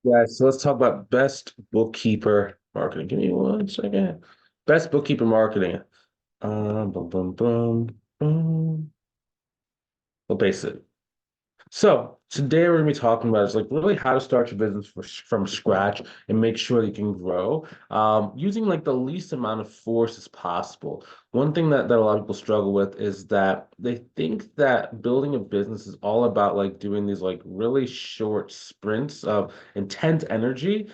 Yeah, so let's talk about best bookkeeper marketing. Give me one second. Best bookkeeper marketing. Boom, boom, boom, boom. Well, basic. So today we're gonna be talking about is like really how to start your business from scratch and make sure that you can grow using like the least amount of force as possible. One thing that a lot of people struggle with is that they think that building a business is all about like doing these like really short sprints of intense energy.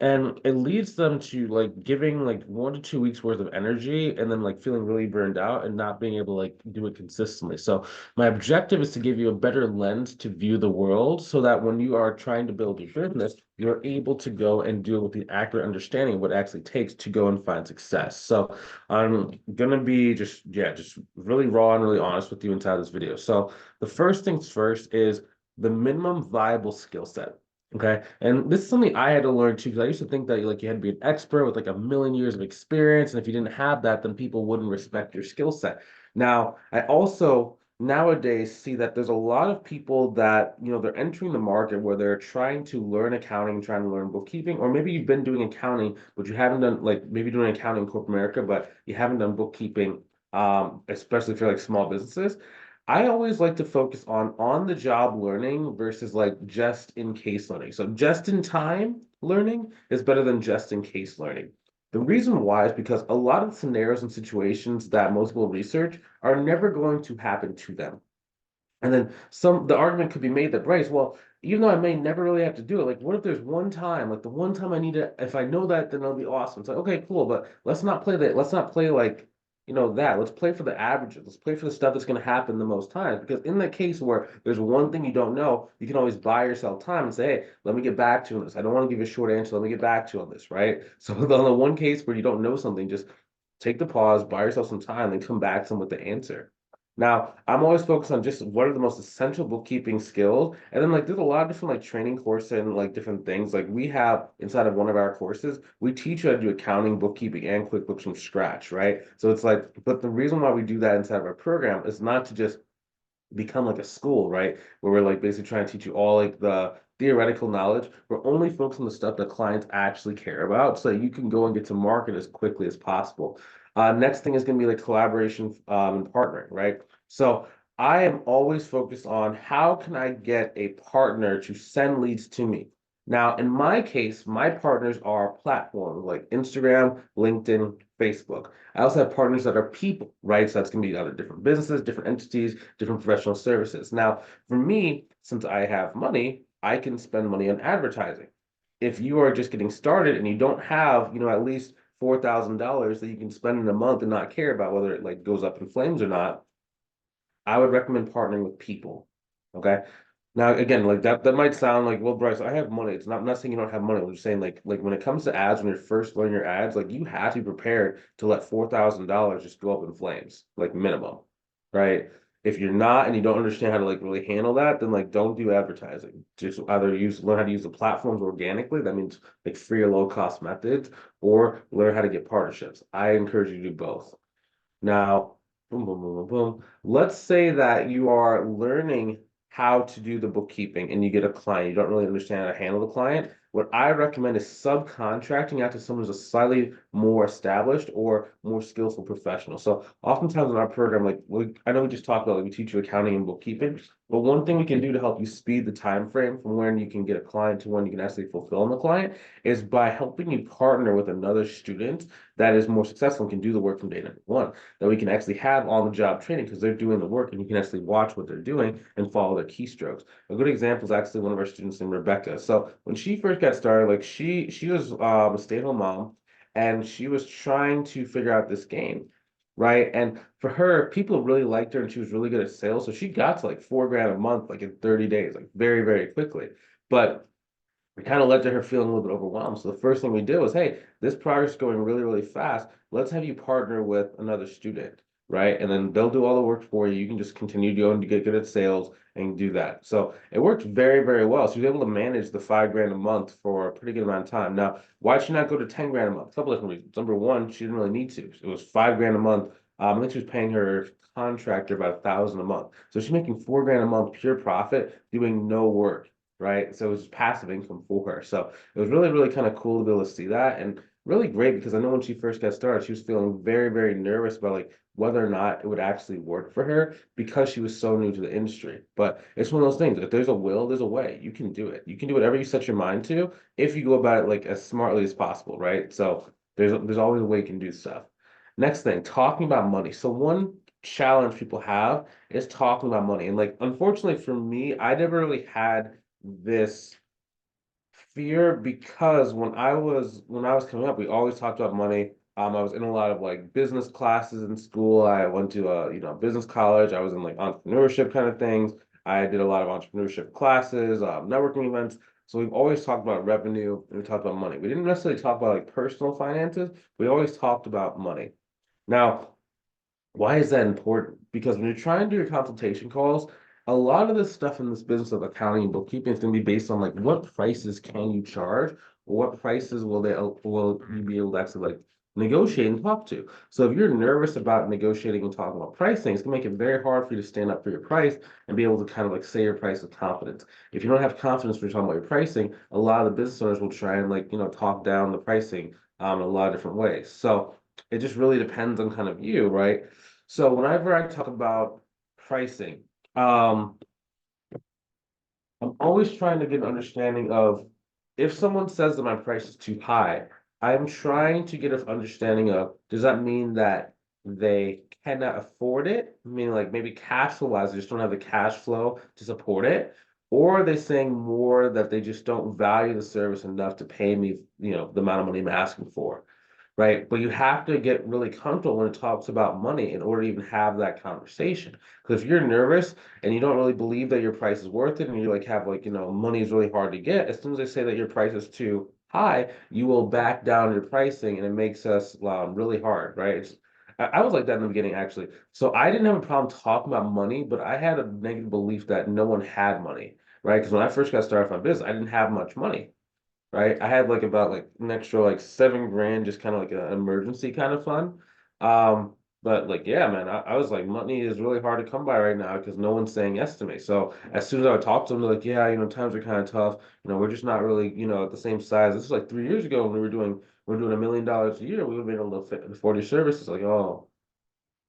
And it leads them to like giving like 1 to 2 weeks worth of energy and then like feeling really burned out and not being able to like do it consistently. So my objective is to give you a better lens to view the world so that when you are trying to build your business, you're able to go and do it with the accurate understanding of what it actually takes to go and find success. So I'm gonna be just really raw and really honest with you inside this video. So the first things first is the minimum viable skill set. Okay. And this is something I had to learn too, because I used to think that like you had to be an expert with like a million years of experience. And if you didn't have that, then people wouldn't respect your skill set. Now, I also nowadays see that there's a lot of people that, they're entering the market where they're trying to learn accounting, trying to learn bookkeeping, or maybe you've been doing accounting, but you haven't done like maybe doing accounting in corporate America, but you haven't done bookkeeping, especially for like small businesses. I always like to focus on the job learning versus like just in case learning. So just in time learning is better than just in case learning. The reason why is because a lot of scenarios and situations that most people research are never going to happen to them. And then the argument could be made that Bryce, well, even though I may never really have to do it, like what if there's one time, like the one time I need it, if I know that, then it'll be awesome. It's like, okay, cool, but let's not play that. Let's not play like, that. Let's play for the averages. Let's play for the stuff that's going to happen the most times. Because in the case where there's one thing you don't know, you can always buy yourself time and say, hey, let me get back to you on this. I don't want to give you a short answer. Let me get back to you on this, right? So on the one case where you don't know something, just take the pause, buy yourself some time, then come back to them with the answer. Now, I'm always focused on just what are the most essential bookkeeping skills. And then like there's a lot of different like training courses and like different things. Like we have inside of one of our courses, we teach you how to do accounting, bookkeeping, and QuickBooks from scratch, right? So it's like, but the reason why we do that inside of our program is not to just become like a school, right? Where we're like basically trying to teach you all like the theoretical knowledge. We're only focused on the stuff that clients actually care about so that you can go and get to market as quickly as possible. Next thing is going to be like collaboration and partnering, right? So I am always focused on how can I get a partner to send leads to me. Now, in my case, my partners are platforms like Instagram, LinkedIn, Facebook. I also have partners that are people, right? So that's going to be other different businesses, different entities, different professional services. Now, for me, since I have money, I can spend money on advertising. If you are just getting started and you don't have, at least $4,000 that you can spend in a month and not care about whether it like goes up in flames or not, I would recommend partnering with people. Okay. Now, again, like that might sound like, well, Bryce, I have money. It's not saying you don't have money. I'm just saying, like when it comes to ads, when you're first learning your ads, like you have to be prepared to let $4,000 just go up in flames, like minimum, right? If you're not and you don't understand how to like really handle that, then like don't do advertising. Just either learn how to use the platforms organically. That means like free or low cost methods, or learn how to get partnerships. I encourage you to do both. Now, boom, boom, boom, boom, boom. Let's say that you are learning how to do the bookkeeping and you get a client. You don't really understand how to handle the client. What I recommend is subcontracting out to someone who's a slightly more established or more skillful professional. So oftentimes in our program, like I know we just talked about, like we teach you accounting and bookkeeping, but one thing we can do to help you speed the time frame from when you can get a client to when you can actually fulfill the client is by helping you partner with another student that is more successful and can do the work from day number one that we can actually have on the job training because they're doing the work and you can actually watch what they're doing and follow their keystrokes. A good example is actually one of our students named Rebecca. So when she first got started, like she was a stay-at-home mom and she was trying to figure out this game. Right. And for her, people really liked her and she was really good at sales. So she got to like 4 grand a month, like in 30 days, like very, very quickly. But it kind of led to her feeling a little bit overwhelmed. So the first thing we did was, hey, this progress is going really, really fast. Let's have you partner with another student, right? And then they'll do all the work for you. You can just continue going to get good at sales and do that. So it worked very, very well. She was able to manage the 5 grand a month for a pretty good amount of time. Now, why should she not go to 10 grand a month? A couple different reasons. Number one, she didn't really need to. It was 5 grand a month. I think she was paying her contractor about 1,000 a month. So she's making 4 grand a month pure profit doing no work. right? So it was just passive income for her. So it was really, really kind of cool to be able to see that and really great because I know when she first got started, she was feeling very, very nervous about like whether or not it would actually work for her because she was so new to the industry. But it's one of those things. If there's a will, there's a way. You can do it. You can do whatever you set your mind to if you go about it like as smartly as possible, right? So there's always a way you can do stuff. Next thing, talking about money. So one challenge people have is talking about money. And like unfortunately for me, I never really had this fear because when I was coming up, we always talked about money. I was in a lot of like business classes in school. I went to a business college. I was in like entrepreneurship kind of things. I did a lot of entrepreneurship classes, networking events. So we've always talked about revenue and we talked about money. We didn't necessarily talk about like personal finances. We always talked about money. Now, why is that important? Because when you're trying to do your consultation calls, a lot of this stuff in this business of accounting and bookkeeping is going to be based on like what prices can you charge, or what prices will you be able to actually like negotiate and talk to. So if you're nervous about negotiating and talking about pricing, it's going to make it very hard for you to stand up for your price and be able to kind of like say your price with confidence. If you don't have confidence when you're talking about your pricing, a lot of the business owners will try and like talk down the pricing in a lot of different ways. So it just really depends on kind of you, right? So whenever I talk about pricing, um, I'm always trying to get an understanding of if someone says that my price is too high, I'm trying to get an understanding of does that mean that they cannot afford it? Meaning like maybe cash flow wise, they just don't have the cash flow to support it, or are they saying more that they just don't value the service enough to pay me, the amount of money I'm asking for? Right? But you have to get really comfortable when it talks about money in order to even have that conversation. Because if you're nervous and you don't really believe that your price is worth it, and you like have like, money is really hard to get, as soon as they say that your price is too high, you will back down your pricing and it makes us really hard, right? I was like that in the beginning, actually. So I didn't have a problem talking about money, but I had a negative belief that no one had money, right? Because when I first got started with my business, I didn't have much money, right? I had like about like an extra like 7 grand, just kind of like an emergency kind of fund. But like, yeah, man, I was like, money is really hard to come by right now because no one's saying yes to me. So as soon as I would talk to them, they're like, yeah, times are kind of tough. We're just not really, at the same size. This is like 3 years ago when we were doing $1 million a year. We would have been able to afford your services. Like, oh,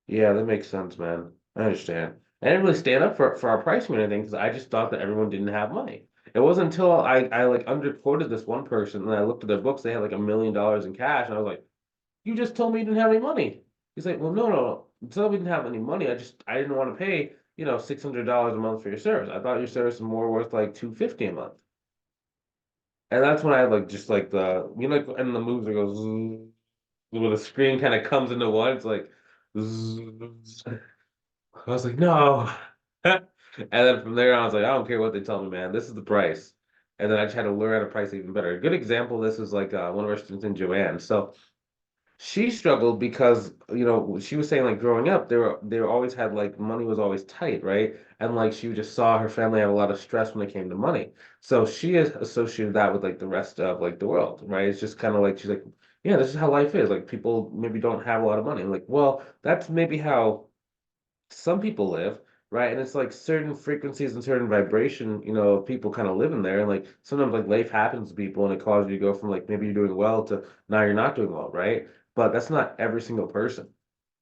yeah, that makes sense, man. I understand. I didn't really stand up for our pricing or anything because I just thought that everyone didn't have money. It wasn't until I like underquoted this one person and I looked at their books, they had like $1 million in cash, and I was like, you just told me you didn't have any money. He's like, well, no, no, no. Until we didn't have any money, I didn't want to pay, $600 a month for your service. I thought your service was more worth like 250 a month. And that's when I like just like like and the moves it goes zzz, where the screen kind of comes into one. It's like zzz. I was like, no. And then from there on, I was like, I don't care what they tell me, man. This is the price. And then I just had to learn how to price even better. A good example of this is like one of our students in Joanne. So she struggled because she was saying like growing up they were always had like money was always tight, right? And like she just saw her family have a lot of stress when it came to money, so she has associated that with like the rest of like the world, right? It's just kind of like she's like, yeah, this is how life is, like people maybe don't have a lot of money. I'm like, well, that's maybe how some people live, right? And it's like certain frequencies and certain vibration, people kind of live in there. And like sometimes like life happens to people and it causes you to go from like maybe you're doing well to now you're not doing well, right? But that's not every single person,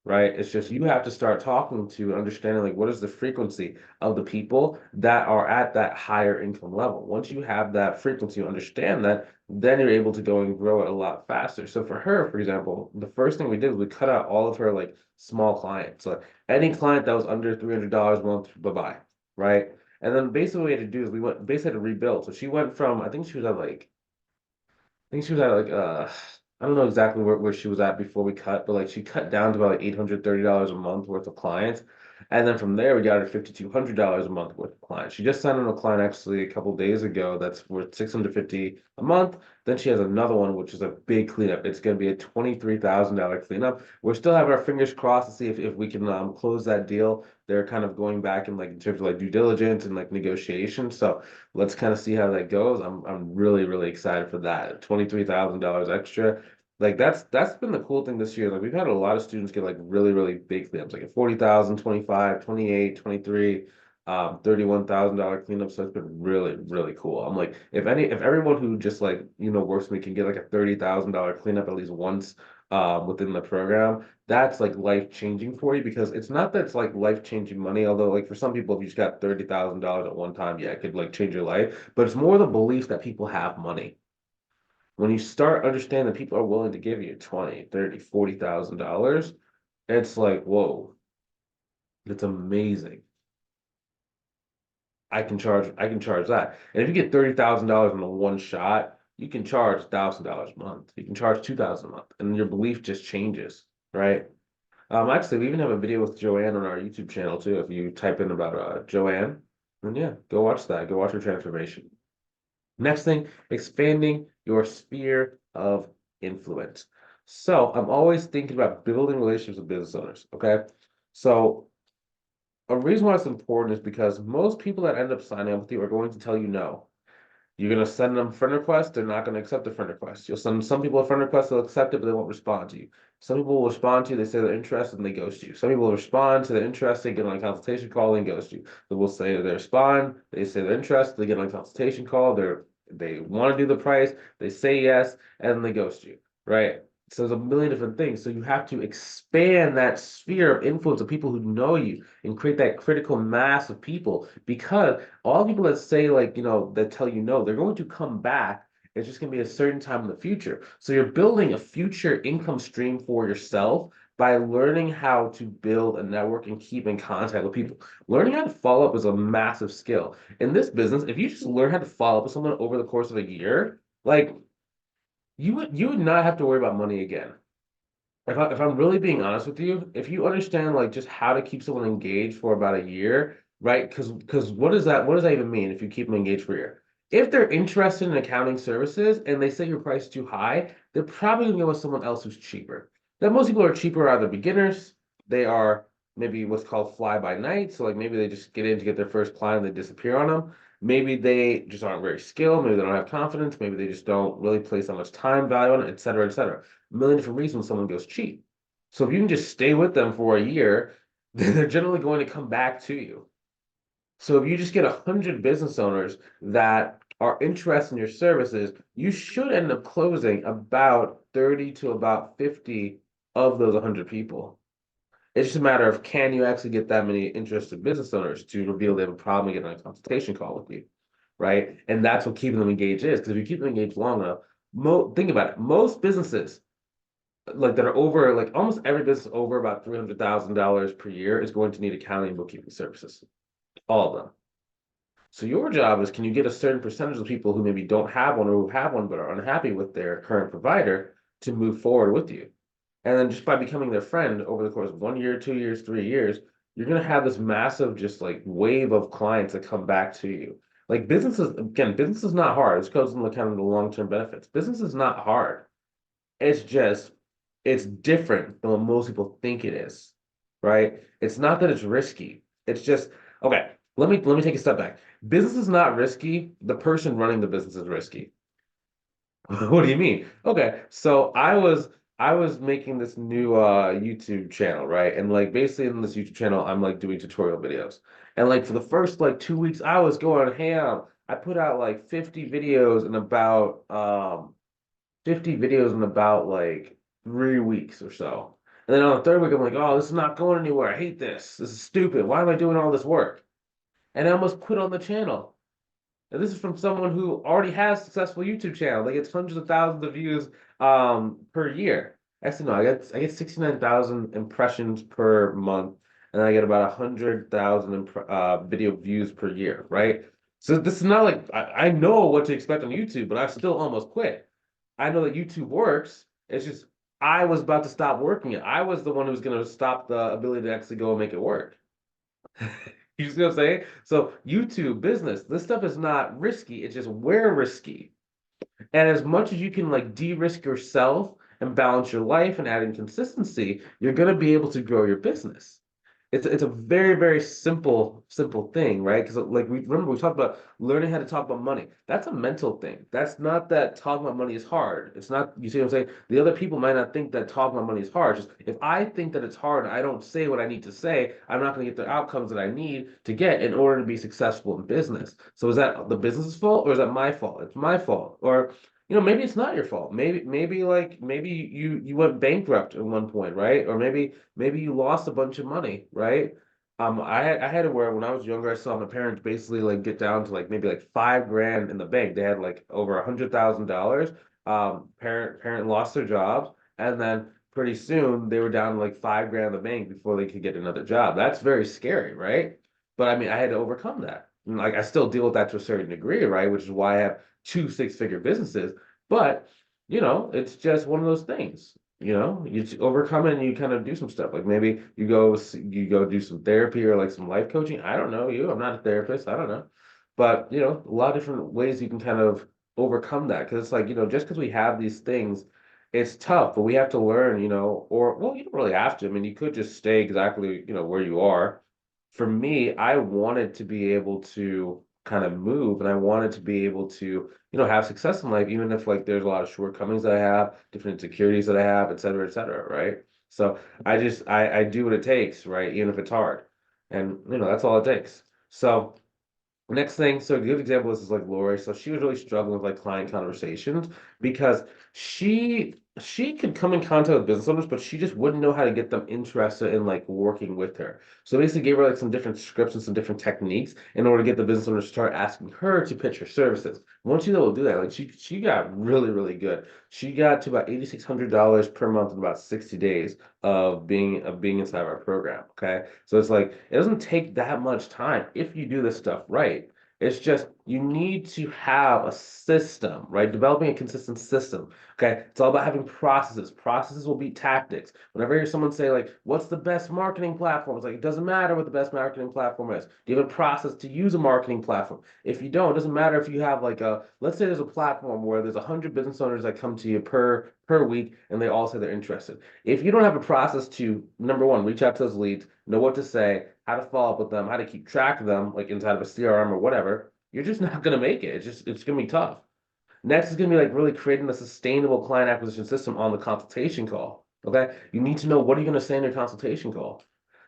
right? It's just you have to start talking to and understanding like what is the frequency of the people that are at that higher income level. Once you have that frequency, you understand that, then you're able to go and grow it a lot faster. So for her, for example, the first thing we did was we cut out all of her like small clients. So any client that was under $300 a month, bye-bye, right? And then basically what we had to do is we went basically had to rebuild. So she went from I think she was at like I think she was at like I don't know exactly where she was at before we cut, but like she cut down to about like $830 a month worth of clients. And then from there we got her $5,200 a month worth of clients. She just signed on a client actually a couple days ago that's worth 650 a month. Then she has another one which is a big cleanup. It's gonna be a $23,000 cleanup. We're still having our fingers crossed to see if we can close that deal. They're kind of going back in like in terms of like due diligence and like negotiation. So let's kind of see how that goes. I'm really, really excited for that. $23,000 extra. Like that's been the cool thing this year. Like we've had a lot of students get like really, really big things, like a 40,000, 25, 28, 23. $31,000 cleanup. So it's been really, really cool. I'm like, if everyone who just like, works with me can get like a $30,000 cleanup at least once within the program, that's like life changing for you because it's not that it's like life changing money, although like for some people, if you just got $30,000 at one time, yeah, it could like change your life. But it's more the belief that people have money. When you start understanding that people are willing to give you 20, 30, $40,000, it's like, whoa, it's amazing. I can charge that. And if you get $30,000 in a one shot, you can charge $1,000 a month. You can charge 2,000 a month, and your belief just changes, right? Actually, we even have a video with Joanne on our YouTube channel too. If you type in about Joanne, then yeah, go watch that. Go watch her transformation. Next thing, expanding your sphere of influence. So I'm always thinking about building relationships with business owners. Okay. So a reason why it's important is because most people that end up signing up with you are going to tell you no. You're going to send them friend requests, they're not going to accept the friend request. You'll send some people a friend request, they'll accept it, but they won't respond to you. Some people will respond to you, they say they're interested, and they ghost you. Some people will respond to they're interested, get on a consultation call, and ghost you. They will say they respond, they say they're interested, they get on a consultation call, they want to do the price, they say yes, and then they ghost you, right? So there's a million different things. So you have to expand that sphere of influence of people who know you and create that critical mass of people because all the people that say like, that tell you no, they're going to come back. It's just going to be a certain time in the future. So you're building a future income stream for yourself by learning how to build a network and keep in contact with people. Learning how to follow up is a massive skill. In this business, if you just learn how to follow up with someone over the course of a year, like you would not have to worry about money again. If I'm really being honest with you, if you understand like just how to keep someone engaged for about a year, right? Because what does that even mean if you keep them engaged for a year? If they're interested in accounting services and they say your price is too high, they're probably gonna go with someone else who's cheaper. Now most people are cheaper are either beginners, they are maybe what's called fly by night. So like maybe they just get in to get their first client and they disappear on them. Maybe they just aren't very skilled, maybe they don't have confidence, maybe they just don't really place that much time value on it, et cetera, et cetera. A million different reasons someone goes cheap. So if you can just stay with them for a year, then they're generally going to come back to you. So if you just get 100 business owners that are interested in your services, you should end up closing about 30 to about 50 of those 100 people. It's just a matter of can you actually get that many interested business owners to reveal they have a problem and get on a consultation call with you, right? And that's what keeping them engaged is. Because if you keep them engaged long enough, think about it. Most businesses like that are over like almost every business over about $300,000 per year is going to need accounting and bookkeeping services. All of them. So your job is can you get a certain percentage of people who maybe don't have one or who have one but are unhappy with their current provider to move forward with you. And then just by becoming their friend over the course of 1 year, 2 years, 3 years, you're gonna have this massive just like wave of clients that come back to you. Like business is not hard. This goes into kind of the long-term benefits. Business is not hard. It's just it's different than what most people think it is, right? It's not that it's risky. It's just okay. Let me take a step back. Business is not risky. The person running the business is risky. What do you mean? Okay, so I was making this new YouTube channel, right? And like basically in this YouTube channel, I'm like doing tutorial videos. And like for the first like 2 weeks, I was going ham. I put out like 50 videos in about like 3 weeks or so. And then on the third week, I'm like, oh, this is not going anywhere. I hate this. This is stupid. Why am I doing all this work? And I almost quit on the channel. And this is from someone who already has a successful YouTube channel. They get hundreds of thousands of views per year. Actually, no, I get 69,000 impressions per month, and I get about 100,000 video views per year, right? So this is not like I know what to expect on YouTube, but I still almost quit. I know that YouTube works. It's just I was about to stop working it. I was the one who was going to stop the ability to actually go and make it work. You see what I'm saying? So YouTube business, this stuff is not risky. It's just we're risky. And as much as you can like de-risk yourself and balance your life and add in consistency, you're going to be able to grow your business. it's a very, very simple thing, right? Because like we remember we talked about learning how to talk about money. That's a mental thing. That's not that talking about money is hard. It's not, you see what I'm saying? The other people might not think that talking about money is hard. Just if I think that it's hard and I don't say what I need to say, I'm not going to get the outcomes that I need to get in order to be successful in business. So is that the business's fault or is that my fault? It's my fault. Or maybe it's not your fault. Maybe you went bankrupt at one point, right? Or maybe you lost a bunch of money, right? I had it where when I was younger, I saw my parents basically like get down to like maybe like 5 grand in the bank. They had like over $100,000. Parent lost their jobs, and then pretty soon they were down to like 5 grand in the bank before they could get another job. That's very scary, right? But I mean, I had to overcome that. And, like I still deal with that to a certain degree, right? Which is why I have two six-figure businesses. But it's just one of those things. You overcome it and you kind of do some stuff. Like maybe you go do some therapy or like some life coaching. I don't know you. I'm not a therapist. I don't know. But a lot of different ways you can kind of overcome that. Because it's like, just because we have these things, it's tough, but we have to learn, or well, you don't really have to. I mean, you could just stay exactly, where you are. For me, I wanted to be able to kind of move and I wanted to be able to, have success in life, even if like there's a lot of shortcomings that I have, different insecurities that I have, et cetera, right? So I do what it takes, right? Even if it's hard. And that's all it takes. So next thing, so a good example is like Lori. So she was really struggling with like client conversations because she could come in contact with business owners, but she just wouldn't know how to get them interested in like working with her. So basically gave her like some different scripts and some different techniques in order to get the business owner to start asking her to pitch her services. Once she was able to do that, like she got really, really good. She got to about $8,600 per month in about 60 days of being inside of our program. Okay. So it's like it doesn't take that much time if you do this stuff right. It's just you need to have a system, right? Developing a consistent system. Okay. It's all about having processes. Processes will beat tactics. Whenever you hear someone say, like, what's the best marketing platform? It's like, it doesn't matter what the best marketing platform is. Do you have a process to use a marketing platform? If you don't, it doesn't matter if you have like let's say there's a platform where there's 100 business owners that come to you per week and they all say they're interested. If you don't have a process to, number one, reach out to those leads, know what to say, how to follow up with them, how to keep track of them, like inside of a CRM or whatever, you're just not going to make it. It's going to be tough. Next is going to be like really creating a sustainable client acquisition system on the consultation call. Okay. You need to know what are you going to say in your consultation call.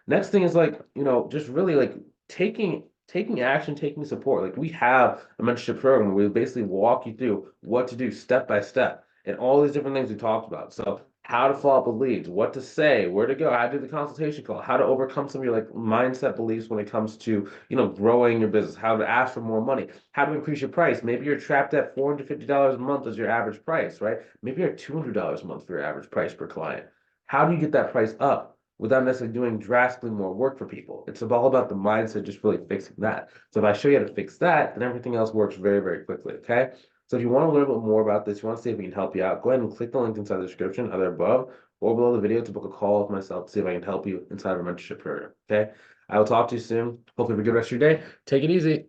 Next thing is like, just really like taking action, taking support. Like we have a mentorship program where we basically walk you through what to do step by step and all these different things we talked about. So how to follow up with leads, what to say, where to go, how to do the consultation call, how to overcome some of your like mindset beliefs when it comes to, growing your business, how to ask for more money, how to increase your price. Maybe you're trapped at $450 a month as your average price, right? Maybe you're at $200 a month for your average price per client. How do you get that price up without necessarily doing drastically more work for people? It's all about the mindset, just really fixing that. So if I show you how to fix that, then everything else works very, very quickly. Okay. So if you want to learn a bit more about this, you want to see if we can help you out, go ahead and click the link inside the description, either above or below the video to book a call with myself to see if I can help you inside of our mentorship program. Okay. I will talk to you soon. Hopefully have a good rest of your day. Take it easy.